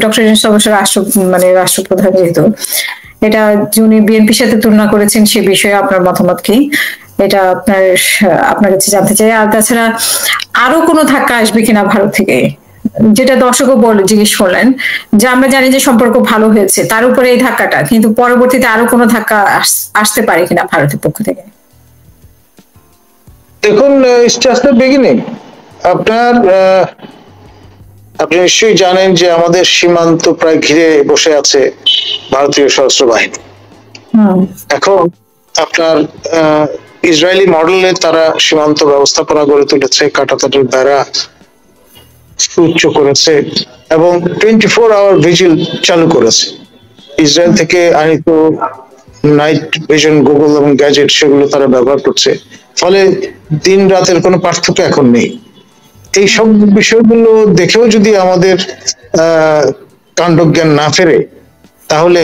Doctor Yunus অবশ্য রাষ্ট্রপ্রধান যেহেতু, এটা যিনি বিএনপির সাথে তুলনা করেছেন সে বিষয়ে আপনার মতামত কি? এটা আপনার কাছে জানতে চাই। আর তাছাড়া আরো কোনো ধাক্কা আসবে কিনা ভারত থেকে, যেটা দর্শকও জিজ্ঞেস করলেন, যে আমরা জানি যে সম্পর্ক ভালো হয়েছে, তার উপরে এই ধাক্কাটা, কিন্তু পরবর্তীতে আরো কোনো ধাক্কা আসতে পারে কিনা ভারতের পক্ষ থেকে? দেখুন, জাস্ট দ্য বিগিনিং। আপনার আপনি নিশ্চয়ই জানেন যে আমাদের সীমান্ত প্রায় ঘিরে বসে আছে ভারতীয় সশস্ত্র বাহিনী। এখন আপনার ইসরায়েলি মডেলে তারা সীমান্ত ব্যবস্থাপনা গড়ে তুলেছে, কাটাতারের বেড়া উচ্চ করেছে এবং 24 আওয়ার ভিজিল চালু করেছে। ইসরায়েল থেকে আনিত নাইট ভিশন, গুগল এবং গ্যাজেট সেগুলো তারা ব্যবহার করছে, ফলে দিন রাতের কোনো পার্থক্য এখন নেই। এই সব বিষয়গুলো দেখেও যদি আমাদের কাণ্ডজ্ঞান না ফেরে, তাহলে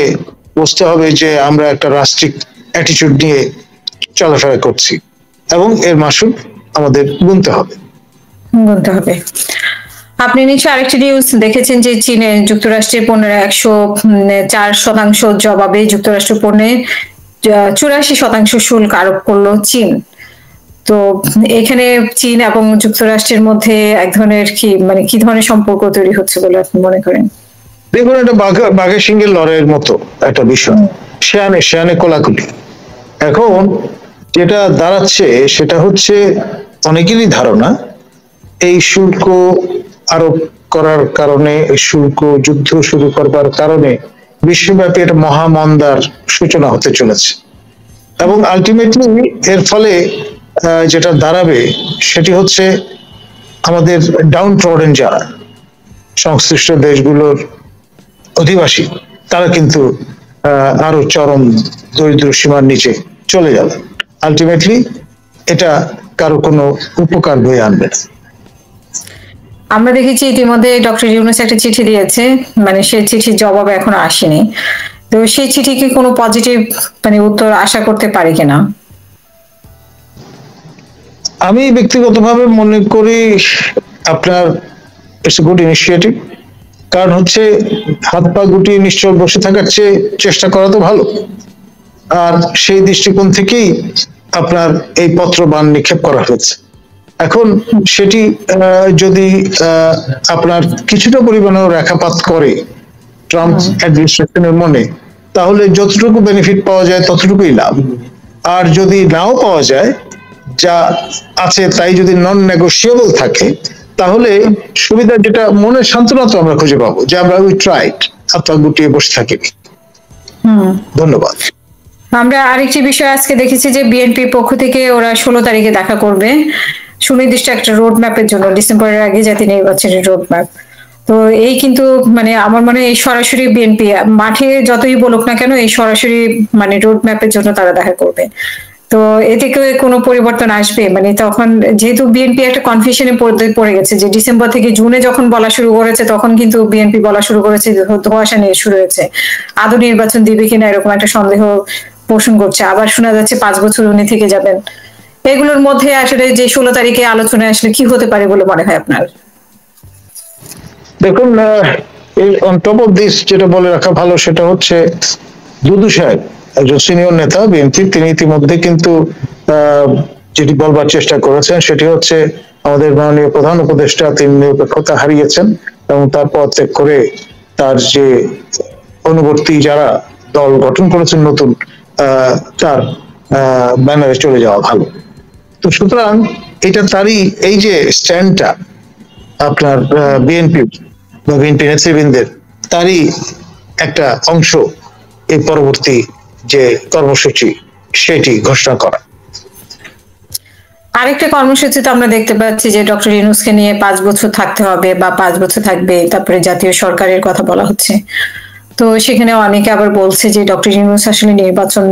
বুঝতে হবে যে আমরা একটা রাষ্ট্রিক অ্যাটিটিউড নিয়ে চলাফেরা করছি এবং এর মাসুল আমাদের গুনতে হবে। আপনি নিশ্চয়ই আরেকটি নিউজ দেখেছেন যে চীনে যুক্তরাষ্ট্রের পণ্যের 104% জবাবে যুক্তরাষ্ট্র পণ্যে 84% শুল্ক আরোপ করলো চীন। তো এখানে চীন এবং যুক্তরাষ্ট্রের মধ্যে এক ধরনের কি ধরনের সম্পর্ক তৈরি হচ্ছে বলে আপনি মনে করেন? দেখুন, এটা বাঘের সিংহের লড়াইয়ের মতো একটা বিষয়, শেয়ানে কোলাকুলি। এখন যেটা দাঁড়াচ্ছে সেটা হচ্ছে, অনেকেরই ধারণা এই শুল্ক আরোপ করার কারণে, শুল্ক যুদ্ধ শুরু করবার কারণে বিশ্বব্যাপী একটা মহামন্দার সূচনা হতে চলেছে এবং আলটিমেটলি এর ফলে যেটা দাঁড়াবে সেটি হচ্ছে আমাদের ডাউন ট্রডেন যারা সংশ্লিষ্ট দেশগুলোর অধিবাসী, তারা কিন্তু আরো চরম দরিদ্র সীমার নিচে চলে যাবে। আলটিমেটলি এটা কারো কোনো উপকার বয়ে আনবে না। আমরা দেখেছি ইতিমধ্যে ডক্টর ইউনূস একটা চিঠি দিয়েছে, সেই চিঠির জবাব এখনো আসেনি। তো সেই চিঠিকে কোনো পজিটিভ উত্তর আশা করতে পারি কিনা? আমি ব্যক্তিগতভাবে মনে করি আপনার ইটস এ গুড ইনিশিয়েটিভ। কারণ হচ্ছে, হাত পা গুটিয়ে নিশ্চয় বসে থাকার চেয়ে চেষ্টা করা তো ভালো। আর সেই দৃষ্টিকোণ থেকেই আপনার এই পত্র বান নিক্ষেপ করা হয়েছে। এখন সেটি যদি আপনার কিছুটা পরিমাণে রেখাপাত করে ট্রাম্প অ্যাডমিনিস্ট্রেশনের মনে, তাহলে যতটুকু বেনিফিট পাওয়া যায় ততটুকুই লাভ। আর যদি নাও পাওয়া যায়, যা আছে তাই যদি নন নেগোশিয়েবল থাকে, তাহলে সুবিধা যেটা, মনের সান্ত্বনা তো আমরা খুঁজে পাবো যে আমরা উই ট্রাইড, হাত গুটিয়ে বসে থাকিনি। ধন্যবাদ। আমরা আরেকটি বিষয় আজকে দেখেছি যে বিএনপির পক্ষ থেকে ওরা 16 তারিখে দেখা করবে সুনির্দিষ্ট একটা রোড ম্যাপের জন্য, ডিসেম্বরের আগে জাতীয় নির্বাচনের রোড ম্যাপ। তো এই কিন্তু আমার মনে হয় এই সরাসরি বিএনপি মাঠে যতই বলুক না কেন, এই সরাসরি রোড ম্যাপের জন্য তারা দেখা করবে। তো এতে কোনো পরিবর্তন আসবে? তখন যেহেতু বিএনপি একটা কনফিউশনে পড়ে গেছে যে ডিসেম্বর থেকে জুনে যখন বলা শুরু করেছে, তখন কিন্তু বিএনপি বলা শুরু করেছে, ধোঁয়াশা নিয়ে শুরু হয়েছে, আদৌ নির্বাচন দিবে কিনা এরকম একটা সন্দেহ পোষণ করছে। আবার শোনা যাচ্ছে 5 বছর উনি থেকে যাবেন। এগুলোর মধ্যে আসলে যে 16 তারিখে আলোচনায় আসলে কি হতে পারে বলে মনে হয় আপনার? দেখুন, অন টপ অফ দিস যেটা বলে রাখা ভালো সেটা হচ্ছে, দুদু সাহেব একজন সিনিয়র নেতা বিএনপি, তিনি ইতিমধ্যে কিন্তু যেটি বলবার চেষ্টা করেছেন সেটি হচ্ছে, আমাদের মাননীয় প্রধান উপদেষ্টা তিনি নিরপেক্ষতা হারিয়েছেন এবং তার পদ ত্যাগ করে তার যে অনুবর্তী যারা দল গঠন করেছেন নতুন, তার ব্যানারে চলে যাওয়া ভালো। তো সুতরাং এটা তারই এই যে স্ট্যান্ডটা আপনার বিএনপি বা বিএনপি নেতৃবৃন্দের, তারই একটা অংশ এই পরবর্তী যে কর্মসূচি সেটি ঘোষণা করা। আরেকটা কর্মসূচিতে আমরা দেখতে পাচ্ছি যে ডক্টর ইউনূসকে নিয়ে 5 বছর থাকতে হবে বা 5 বছর থাকবে, তারপরে জাতীয় সরকারের কথা বলা হচ্ছে। তো সেখানে অনেকে আবার বলছে যে ডক্টর ইউনূস আসলে নির্বাচন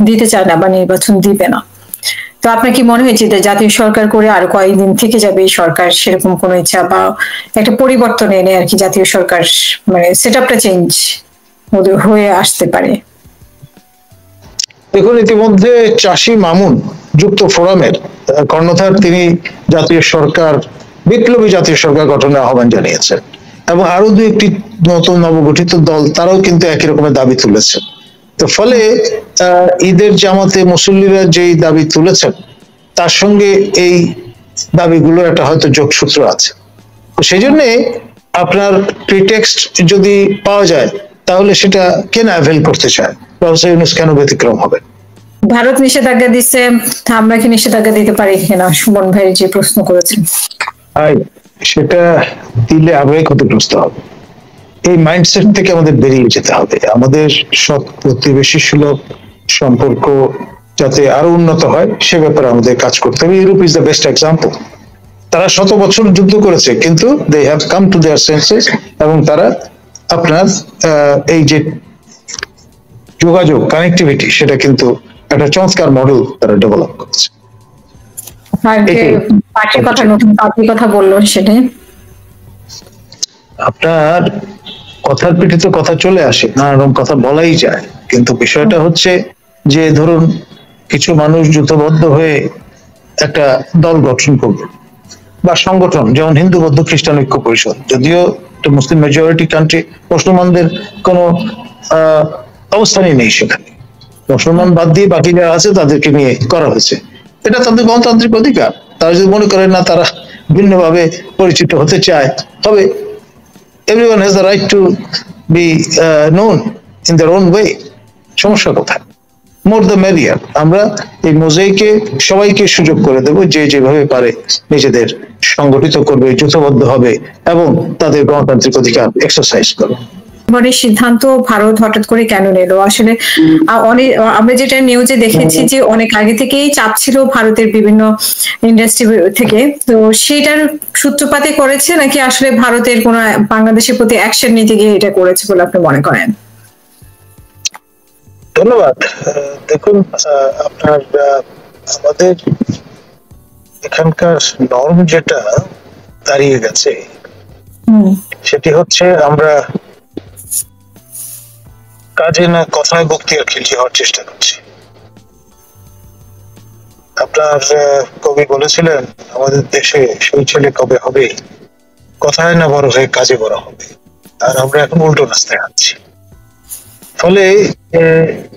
দিতে চায় না বা নির্বাচন দিবে না। তো আপনার কি মনে হয়েছে যে জাতীয় সরকার করে আরো কয়েকদিন থেকে যাবে এই সরকার, সেরকম কোনো ইচ্ছা বা একটা পরিবর্তন এনে আর কি জাতীয় সরকার সেটআপটা চেঞ্জ হয়ে আসতে পারে? দেখুন, ইতিমধ্যে চাষী মামুন যুক্ত ফোরামের কর্ণধার, তিনি জাতীয় সরকার, বিপ্লবী জাতীয় সরকার গঠনের আহ্বান জানিয়েছেন এবং আরো দু একটি নতুন নবগঠিত দল তারাও কিন্তু একই রকমের দাবি তুলেছে। তো ফলে ঈদের জামাতে মুসল্লিরা যেই দাবি তুলেছেন তার সঙ্গে এই দাবিগুলোর একটা হয়তো যোগসূত্র আছে। তো সেই জন্য আপনার প্রিটেক্সট যদি পাওয়া যায় তাহলে সেটা কেন অ্যাভেল করতে চায়, প্রফেসর ইউনূস কেন ব্যতিক্রম হবে? ভারত নিষেধাজ্ঞা দিচ্ছে, আমরা কি নিষেধাজ্ঞা দিতে পারি কিনা, সুমন ভাই যে প্রশ্ন করেছেন। সেটা দিলে আমরাই ক্ষতিগ্রস্ত হবে। এই মাইন্ডসেট থেকে আমাদের বেরিয়ে যেতে হবে। আমাদের সৎ প্রতিবেশী সুলভ সম্পর্ক যাতে আরো উন্নত হয় সে ব্যাপারে আমাদের কাজ করতে হবে। Europe is the best example. তারা শত বছর যুদ্ধ করেছে কিন্তু they have come to their senses, এবং তারা আপনার এই যে যোগাযোগ কানেক্টিভিটি সেটা কিন্তু একটা চমৎকার মডেল তারা ডেভেলপ করেছে। আর যে পার্টির কথা, নতুন পার্টির কথা বললো, সেটাই আপনার কথার পিঠে তো কথা চলে আসে, নানা রকম কথা বলাই যায়, কিন্তু বিষয়টা হচ্ছে যে ধরুন কিছু মানুষ যুদ্ধবদ্ধ হয়ে একটা দল গঠন করবে বা সংগঠন, যেমন হিন্দু বৌদ্ধ খ্রিস্টান ঐক্য পরিষদ, যদিও মুসলিম মেজরিটি কান্ট্রি, মুসলমানদের কোনো অবস্থানই নেই সেখানে, মুসলমান বাদ দিয়ে বাকি যারা আছে তাদেরকে নিয়ে করা হয়েছে। এটা তাদের গণতান্ত্রিক অধিকার। তারা যদি মনে করে না তারা ভিন্নভাবে পরিচিত হতে চায়, তবে everyone has the right to be known in their own way. সমস্যা কোথায়? More the merrier. আমরা এই মোজাইকে সবাইকে সুযোগ করে দেব, যে যেভাবে পারে নিজেদের সংগঠিত করবে, যুথবদ্ধ হবে এবং তাদের গণতান্ত্রিক অধিকার এক্সারসাইজ করবে। সিদ্ধান্ত ভারত হঠাৎ করে কেন নিল আসলে? অনেক আমরা যেটা নিউজে দেখেছি যে অনেক আগে থেকেই চাপ ছিল ভারতের বিভিন্ন ইন্ডাস্ট্রি থেকে, তো সেটার সূত্রপাতে করেছে নাকি আসলে ভারতের কোন বাংলাদেশের প্রতি অ্যাকশন নিতে গিয়ে এটা করেছে বলে আপনি মনে করেন? ধন্যবাদ। দেখুন, আপনার আমাদের এখানকার নর্ম যেটা দাঁড়িয়ে গেছে সেটি হচ্ছে আমরা কাজে না কথায় বক্তিয়ার খিলজি হওয়ার চেষ্টা করছি। আপনার কবি বলেছিলেন, আমাদের দেশে সেই ছেলে কবে হবে কথায় না বড় হয়ে কাজে বড় হবে, আর আমরা এখন উল্টো রাস্তায় আছি। ফলে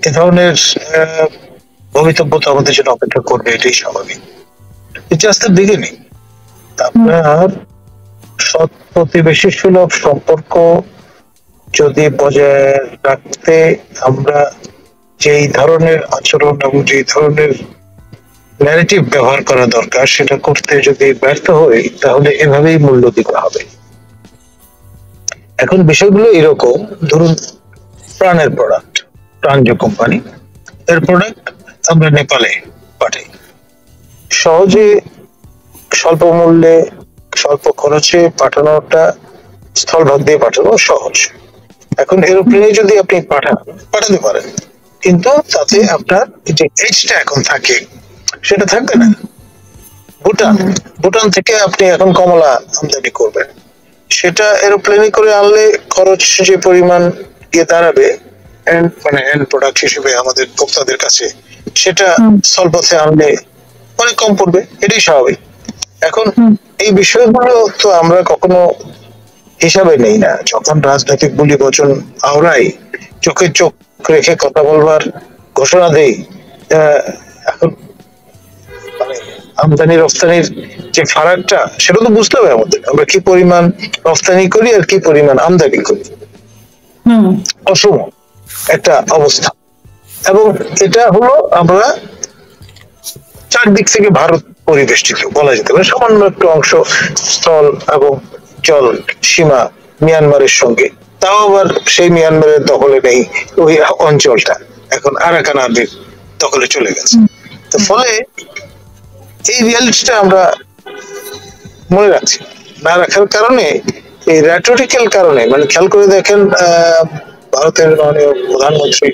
এ ধরনের ভবিতব্য তো আমাদের জন্য অপেক্ষা করবে, এটাই স্বাভাবিক। Just the beginning. আপনার সৎ প্রতিবেশী সুলভ সম্পর্ক যদি বজায় রাখতে আমরা যেই ধরনের আচরণ এবং যেই ধরনের ন্যারেটিভ ব্যবহার করা দরকার সেটা করতে যদি ব্যর্থ হই তাহলে এভাবেই মূল্য দিতে হবে। এখন বিষয়গুলো এরকম, ধরুন প্রাণের প্রোডাক্ট, প্রাণ যে কোম্পানি, এর প্রোডাক্ট আমরা নেপালে পাঠাই, সহজে স্বল্প মূল্যে স্বল্প খরচে পাঠানোটা, স্থলভাগ দিয়ে পাঠানো সহজ। এখন এরোপ্লেনে যদি আপনি পাঠাতে পারেন, কিন্তু তাতে আপনার যে এজটা এখন থাকে সেটা থাকবে না। ভুটান থেকে আপনি এখন কমলা আমদানি করবেন, সেটা এরোপ্লেনে করে আনলে খরচ যে পরিমাণ গিয়ে দাঁড়াবে মানে এন্ড প্রোডাক্ট হিসেবে আমাদের ভোক্তাদের কাছে, সেটা স্থলপথে আনলে অনেক কম পড়বে, এটাই স্বাভাবিক। এখন এই বিষয়গুলো তো আমরা কখনো হিসাবে নেই না। যখন রাজনৈতিক বলি বচন আওড়াই, চোখে চোখ রেখে কথা বলবার ঘোষণা দেই, এখন মানে আমদানি রপ্তানির যে ফারাকটা সেটা তো বুঝতে হবে আমাদের, আমরা কি পরিমাণ রপ্তানি করি আর কি পরিমাণ আমদানি করি, অসম একটা অবস্থা। এবং এটা হলো আমরা চারদিক থেকে ভারত পরিবেষ্টিত বলা যেতে পারে, সামান্য একটু অংশ স্থল এবং জল সীমা মিয়ানমারের সঙ্গে, তাও আবার সেই মিয়ানমারের দখলে নেই ওই অঞ্চলটা, এখন আরাকান আর্মির দখলে চলে গেছে। তো ফলে এই রিয়ালিটিটা আমরা মনে রাখছি না, রাখার কারণে এই রেটরিক্যাল কারণে, মানে খেয়াল করে দেখেন ভারতের মাননীয় প্রধানমন্ত্রী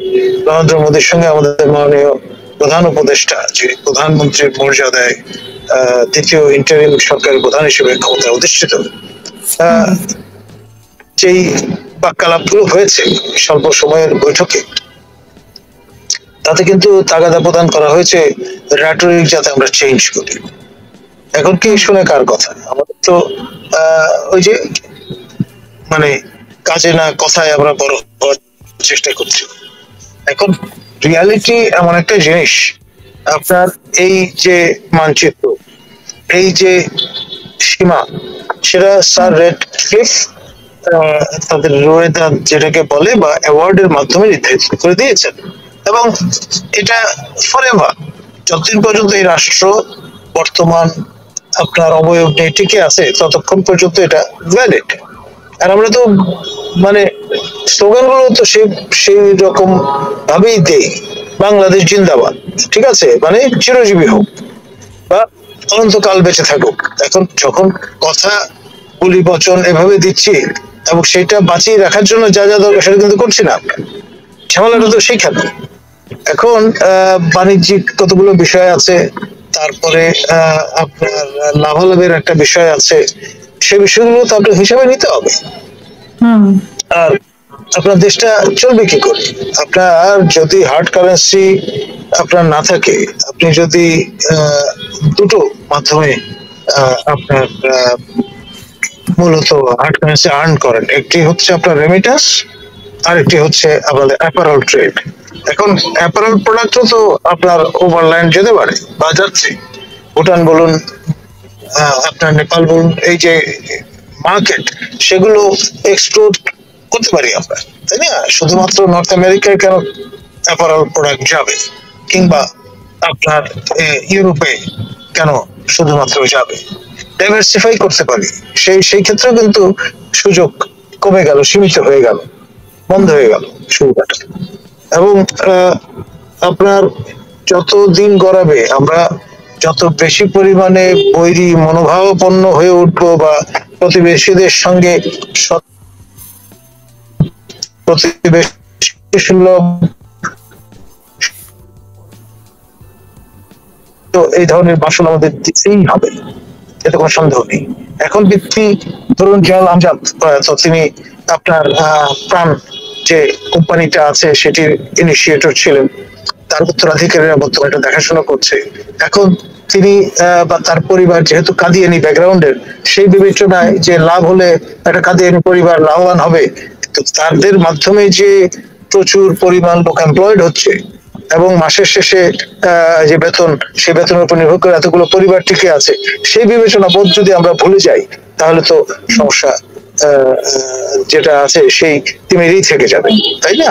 নরেন্দ্র মোদীর সঙ্গে আমাদের মাননীয় প্রধান উপদেষ্টা, যে প্রধানমন্ত্রীর মর্যাদায় দ্বিতীয় ইন্টারিম সরকারের প্রধান হিসেবে ক্ষমতায় অধিষ্ঠিত, যেই বাক্যালাপগুলো হয়েছে স্বল্প সময়ের বৈঠকে, তাতে কিন্তু তাগাদা প্রদান করা হয়েছে রেটরিক যাতে আমরা চেঞ্জ করি। এখন কি শুনে কার কথা? আমাদের তো ওই যে মানে কাজে না কথায় আমরা বড় হওয়ার চেষ্টা করছি। এখন রিয়ালিটি এমন একটা জিনিস, আপনার এই যে মানচিত্র, এই যে সীমা, সেটা স্যার রেডক্লিফ তাদের রোয়েদা যেটাকে বলে বা অ্যাওয়ার্ডের মাধ্যমে নির্ধারিত করে দিয়েছেন। এবং এটা ফরএভার, যতদিন পর্যন্ত এই রাষ্ট্র বর্তমান আপনার অবয়ব নিয়ে টিকে আছে ততক্ষণ পর্যন্ত এটা ভ্যালিড। আর আমরা তো মানে স্লোগানগুলো তো সেই রকম ভাবেই দেই, বাংলাদেশ জিন্দাবাদ, ঠিক আছে, মানে চিরজীবী হোক বা অনন্তকাল বেঁচে থাকুক। এখন যখন কথা বলি বচন এভাবে দিচ্ছি এবং সেটা বাঁচিয়ে রাখার জন্য যা যা দরকার সেটা কিন্তু করছি না, ঝামেলাটা তো সেইখানে। এখন বাণিজ্যিক কতগুলো বিষয় আছে, তারপরে আপনার লাভালাভের একটা বিষয় আছে, সে বিষয়গুলো তো আপনার হিসাবে নিতে হবে। আর আপনার দেশটা চলবে কি করে? আপনার যদি হার্ড কারেন্সি আপনার না থাকে, আপনি যদি দুটো মাধ্যমে আপনার মূলত হার্ড কারেন্সি আর্ন করেন, একটি হচ্ছে আপনার রেমিটান্স, আর একটি হচ্ছে আমাদের অ্যাপারেল ট্রেড। এখন অ্যাপারেল প্রোডাক্টও তো আপনার ওভারল্যান্ড যেতে পারে বা যাচ্ছে, ভুটান বলুন, আপনার নেপাল বলুন, এই যে মার্কেট, সেগুলো এক্সপোর্ট করতে পারি আমরা, তাই না? শুধুমাত্র নর্থ আমেরিকায় কেন অ্যাপারেল প্রোডাক্ট যাবে, কিংবা আপনার ইউরোপে কেন শুধুমাত্র যাবে? ডাইভার্সিফাই করতে পারি, সেই ক্ষেত্রেও কিন্তু সুযোগ কমে গেল, সীমিত হয়ে গেল, বন্ধ হয়ে গেল সুবিধাটা। এবং আপনার যত দিন গড়াবে, আমরা যত বেশি পরিমাণে বৈরী মনোভাবাপন্ন হয়ে উঠবো বা প্রতিবেশীদের সঙ্গে প্রতিবেশী সুলভ, তো এই ধরনের বাসন আমাদের দিতেই হবে, এতে কোনো সন্দেহ নেই। এখন ব্যক্তি ধরুন জয়াল আমজাদ, তো তিনি আপনার প্রাণ যে কোম্পানিটা আছে সেটির ইনিশিয়েটর ছিলেন, তার উত্তরাধিকারীরা বর্তমানে এটা দেখাশোনা করছে। এখন তিনি বা তার পরিবার যেহেতু কাদিয়ানি ব্যাকগ্রাউন্ডের, সেই বিবেচনায় যে লাভ হলে একটা কাদিয়ানি পরিবার লাভবান হবে, তো তাদের মাধ্যমে যে প্রচুর পরিমাণ লোক এমপ্লয়েড হচ্ছে এবং মাসের শেষে যে বেতন, সেই বেতনের উপর নির্ভর করে এতগুলো পরিবার টিকে আছে, সেই বিবেচনা বোধ যদি আমরা ভুলে যাই, তাহলে তো সমস্যা যেটা আছে সেই তিমিরেই থেকে যাবে, তাই না?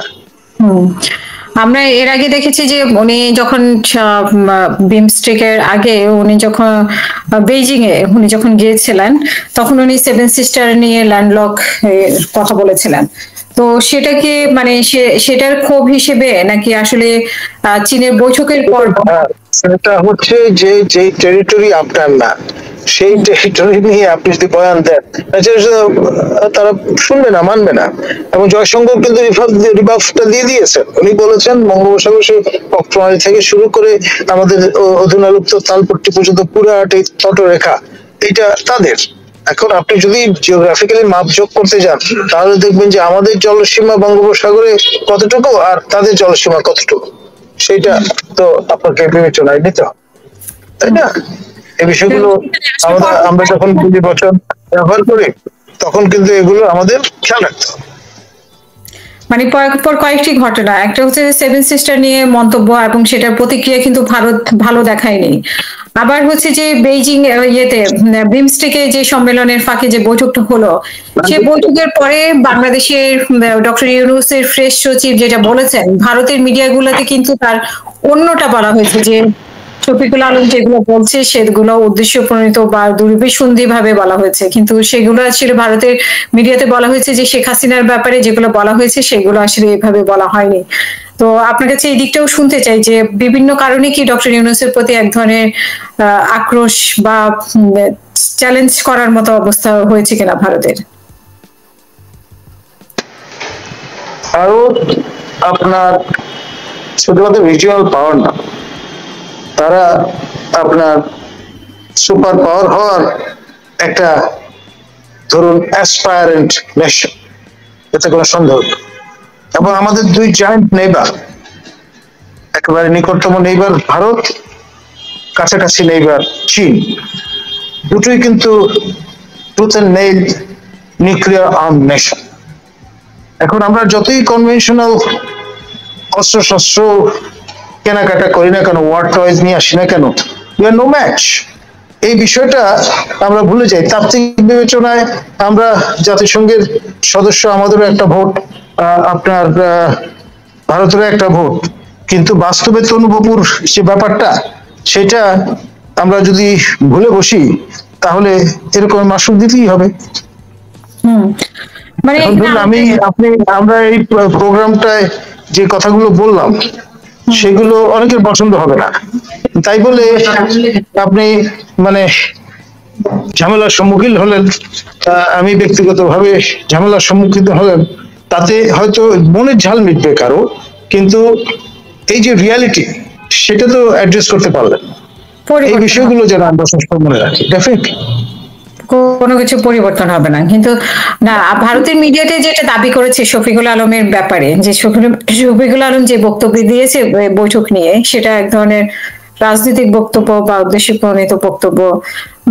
আমরা এর আগে দেখেছি যে উনি যখন বিমস্টেকের আগে উনি যখন বেইজিং এ উনি যখন গিয়েছিলেন, তখন উনি সেভেন সিস্টার নিয়ে ল্যান্ডলক কথা বলেছিলেন। তো সেটা কি মানে সেটার ক্ষোভ হিসেবে নাকি আসলে চীনের বৈঠকের পর? সেটা হচ্ছে যে যে টেরিটরি আপনার না, সেই টেরিটরি নিয়ে আপনি যদি বয়ান দেন, তারা শুনবে না, মানবে না। এবং জয়শঙ্কর কিন্তু রিবাফটা দিয়ে দিয়েছেন, উনি বলেছেন বঙ্গোপসাগর সেই প্রণালী থেকে শুরু করে আমাদের অধুনালুপ্ত তালপট্টি পর্যন্ত পুরাটি তটরেখা এটা তাদের। এখন আপনি যদি জিওগ্রাফিক্যালি মাপ যোগ করতে যান, তাহলে দেখবেন যে আমাদের জলসীমা বঙ্গোপসাগরে কতটুকু আর তাদের জলসীমা কতটুকু, সেটা তো আপনাকে বিবেচনায় নিতে হবে, তাই না? এই বিষয়গুলো আমরা যখন প্রতি বছর ব্যবহার করি, তখন কিন্তু এগুলো আমাদের খেয়াল রাখতে হবে। মানে পর কয়েকটি ঘটনা, একটা হচ্ছে সেভেন সিস্টার নিয়ে মন্তব্য এবং সেটার প্রতিক্রিয়া কিন্তু ভারত ভালো দেখায়নি। আবার হচ্ছে যে বেইজিং ইয়েতে বিমস্টেকে যে সম্মেলনের ফাঁকে যে বৈঠকটা হলো, সে বৈঠকের পরে বাংলাদেশের ডক্টর ইউনূসের ফ্রেশ সচিব যেটা বলেছেন, ভারতের মিডিয়াগুলোতে কিন্তু তার অন্যটা বলা হয়েছে, যে শফিকুল আলম যেগুলো বলছে সেগুলো উদ্দেশ্য প্রণীত বা দুর্বিসন্ধি ভাবে বলা হয়েছে, কিন্তু সেগুলো আসলে ভারতের মিডিয়াতে বলা হয়েছে যে শেখ হাসিনার ব্যাপারে যেগুলো বলা হয়েছে সেগুলো আসলে এভাবে বলা হয়নি। তো আপনার কাছে এই দিকটাও শুনতে চাই যে বিভিন্ন কারণে কি ডক্টর ইউনূসের প্রতি এক ধরনের আক্রোশ বা চ্যালেঞ্জ করার মতো অবস্থা হয়েছে কিনা ভারতের? ভারত আপনার শুধুমাত্র রিজিওনাল পাওয়ার না, তারা আপনার সুপার পাওয়ার হওয়ার একটা ধরুন অ্যাসপায়ারেন্ট নেশন, এতে কোনো সন্দেহ নেই। এবং আমাদের দুই জয়েন্ট নেইবার, একেবারে নিকটতম নেইবার ভারত, কাছাকাছি নেইবার চীন, দুটোই কিন্তু tooth and nail nuclear arm nation. এখন আমরা যতই কনভেনশনাল অস্ত্র শস্ত্র কেনাকাটা করি না কেন, ওয়ার টয়েজ নিয়ে আসি না কেন, উই আর নো ম্যাচ। এই বিষয়টা আমরা ভুলে যাই। তাত্ত্বিক বিবেচনায় আমরা জাতিসংঘের সদস্য, আমাদেরও একটা ভোট, আপনার ভারতেরও একটা ভোট, কিন্তু বাস্তবে তনুবপুর যে ব্যাপারটা, সেটা আমরা যদি ভুলে বসি তাহলে এরকম মাসুল দিতেই হবে। মানে আমি আপনি আমরা এই প্রোগ্রামটায় যে কথাগুলো বললাম সেগুলো অনেকের পছন্দ হবে না, তাই বলে আপনি মানে ঝামেলার সম্মুখীন হলেন, আমি ব্যক্তিগতভাবে ঝামেলার সম্মুখীন হলেন, তাতে হয়তো মনের ঝাল মিটবে কারো, কিন্তু এই যে রিয়ালিটি সেটা তো অ্যাড্রেস করতে পারলেন। এই বিষয়গুলো যেন আমরা সবসময় মনে রাখি, ডেফিনেটলি কোনো কিছু পরিবর্তন হবে না। কিন্তু না, ভারতের মিডিয়াতে যেটা দাবি করেছে শফিকুল আলমের ব্যাপারে, যে শফিকুল আলম যে বক্তব্য দিয়েছে বৈঠক নিয়ে, সেটা এক ধরনের রাজনৈতিক বক্তব্য বা উদ্দেশ্য প্রণীত বক্তব্য,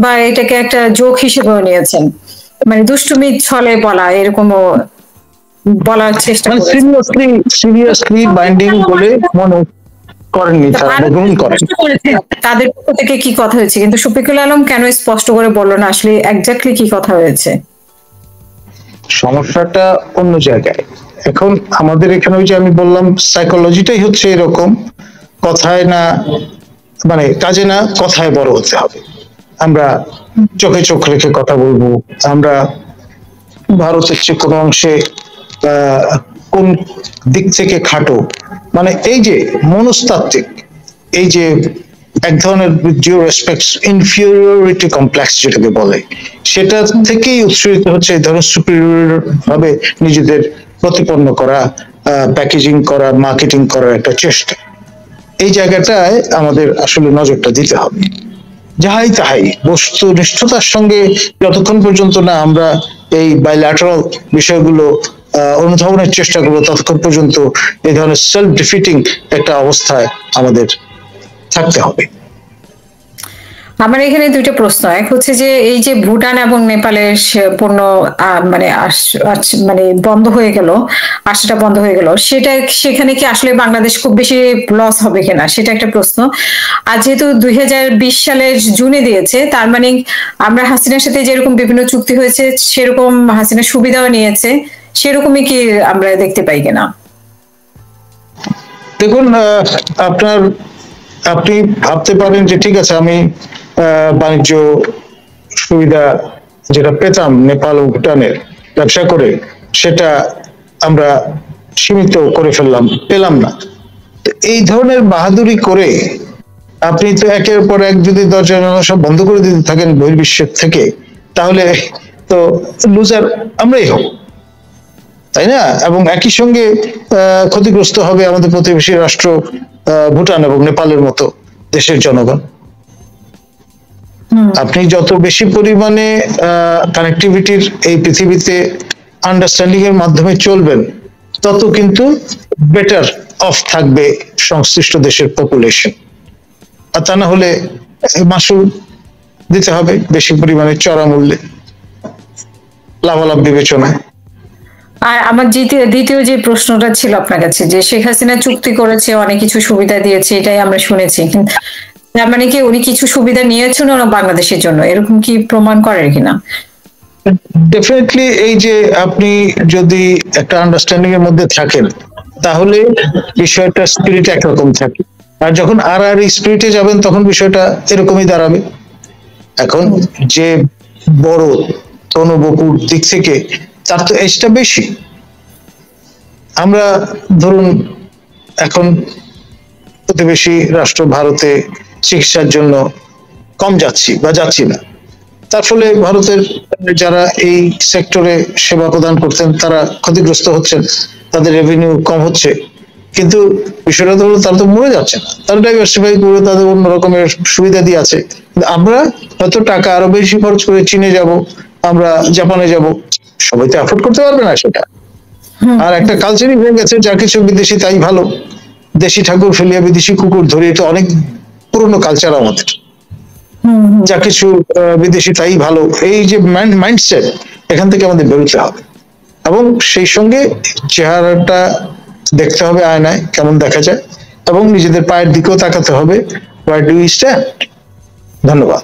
বা এটাকে একটা জোক হিসেবেও নিয়েছেন, মানে দুষ্টুমি ছলে বলা, এরকমও বলার চেষ্টা করেছেন। সিরিয়াসলি বাইন্ডিং বলে মনে করেননি, তারা গ্রহণ করেন। তাদের পক্ষ থেকে কি কথা হয়েছে, কিন্তু শফিকুল আলম কেন স্পষ্ট করে বললো না আসলে এক্স্যাক্টলি কি কথা হয়েছে? সমস্যাটা অন্য জায়গায়। এখন আমাদের এখানে ওই যে আমি বললাম, সাইকোলজিটাই হচ্ছে এরকম, কথায় না মানে কাজে না, কথায় বড় হতে হবে। আমরা চোখে চোখ রেখে কথা বলবো, আমরা ভারতের চেয়ে কোনো অংশে কোন দিক থেকে খাটো, মানে এই যে মনস্তাত্ত্বিক, এই যে এক ধরনের ডিউ রেসপেক্ট ইনফিরিয়রিটি কমপ্লেক্স যেটাকে বলে, সেটা থেকেই উৎসরিত হচ্ছে এই ধরনের সুপিরিয়র ভাবে নিজেদের প্রতিপন্ন করা, প্যাকেজিং করা, মার্কেটিং করার একটা চেষ্টা। এই জায়গাটায় আমাদের আসলে নজরটা দিতে হবে। যাহাই তাহাই বস্তুনিষ্ঠতার সঙ্গে যতক্ষণ পর্যন্ত না আমরা এই বাইল্যাটারাল বিষয়গুলো অনুধাবনের চেষ্টা করবো, ততক্ষণ পর্যন্ত এই ধরনের সেলফ ডিফিটিং একটা অবস্থায় আমাদের থাকতে হবে। আমার এখানে দুইটা প্রশ্ন। এক হচ্ছে যে এই যে ভুটান এবং নেপালের পণ্য মানে মানে বন্ধ হয়ে গেল, আসাটা বন্ধ হয়ে গেল, সেটা সেখানে কি আসলে বাংলাদেশ খুব বেশি লস হবে কিনা, সেটা একটা প্রশ্ন। আর যেহেতু 2020 সালের জুনে দিয়েছে, তার মানে আমরা হাসিনার সাথে যেরকম বিভিন্ন চুক্তি হয়েছে সেরকম হাসিনা সুবিধাও নিয়েছে, সেরকমই কি আমরা দেখতে পাই কিনা? দেখুন, আপনি ভাবতে পারেন যে ঠিক আছে, আমি বাণিজ্য সুবিধা যেটা পেতাম নেপাল ও ভুটানের ব্যবসা করে, সেটা আমরা সীমিত করে পেলাম না। এই ধরনের বাহাদুরি করে আপনি তো একের পর এক যদি দরজা সব বন্ধ করে দিতে থাকেন বহির্বিশ্বের থেকে, তাহলে তো লুজার আমরাই হব, তাই না? এবং একই সঙ্গে ক্ষতিগ্রস্ত হবে আমাদের প্রতিবেশী রাষ্ট্র ভুটান এবং নেপালের মতো দেশের জনগণ। আপনি যত বেশি পরিমাণে কানেক্টিভিটির এই পৃথিবীতে আন্ডারস্ট্যান্ডিং এর মাধ্যমে চলবেন, তত কিন্তু বেটার অফ থাকবে সংশ্লিষ্ট দেশের পপুলেশন। আর তা না হলে মাসুল দিতে হবে বেশি পরিমাণে, চড়া মূল্যে, লাভালাভ বিবেচনায়। আর আমার দ্বিতীয় যে প্রশ্নটা ছিল আপনার কাছে, যে শেখ হাসিনা চুক্তি করেছে, অনেক কিছু সুবিধা দিয়েছে, এটাই আমরা শুনেছি, কিন্তু তার মানে কি উনি কিছু সুবিধা নিয়েছেন ওরা বাংলাদেশের জন্য, এরকম কি প্রমাণ করেন কিনা? ডেফিনেটলি এই যে আপনি যদি একটা আন্ডারস্ট্যান্ডিং এর মধ্যে থাকেন, তাহলে বিষয়টা স্পিরিট একরকম থাকে, আর যখন আর স্পিরিটে যাবেন তখন বিষয়টা এরকমই দাঁড়াবে। এখন যে বড় তনুবপুর দিক থেকে তার তো এজটা বেশি। আমরা ধরুন এখন প্রতিবেশী রাষ্ট্র ভারতে চিকিৎসার জন্য কম যাচ্ছি বা যাচ্ছি না, তার ফলে ভারতের যারা এই সেক্টরে সেবা প্রদান করতেন তারা ক্ষতিগ্রস্ত হচ্ছেন, তাদের রেভিনিউ কম হচ্ছে, কিন্তু বিষয়টা তো হলো তারা তো মরে যাচ্ছে না, তারা ডাইভার্সিফাই করে তাদের অন্য রকমের সুবিধা দিয়ে আছে। আমরা হয়তো টাকা আরো বেশি খরচ করে চীনে যাব, আমরা জাপানে যাব, সবাই তো অ্যাফোর্ড করতে পারবে না সেটা। আর একটা কালচারই হয়ে গেছে, যা কিছু বিদেশি তাই ভালো, দেশি ঠাকুর ফেলিয়া বিদেশি কুকুর ধরি, এটা অনেক পুরনো কালচার আমাদের। যা কিছু বিদেশি তাই ভালো, এই যে মাইন্ডসেট, এখান থেকে আমাদের বেরোতে হবে এবং সেই সঙ্গে চেহারাটা দেখতে হবে আয়নায় কেমন দেখা যায় এবং নিজেদের পায়ের দিকেও তাকাতে হবে, ওয়ার ডু উই স্ট্যান্ড। ধন্যবাদ।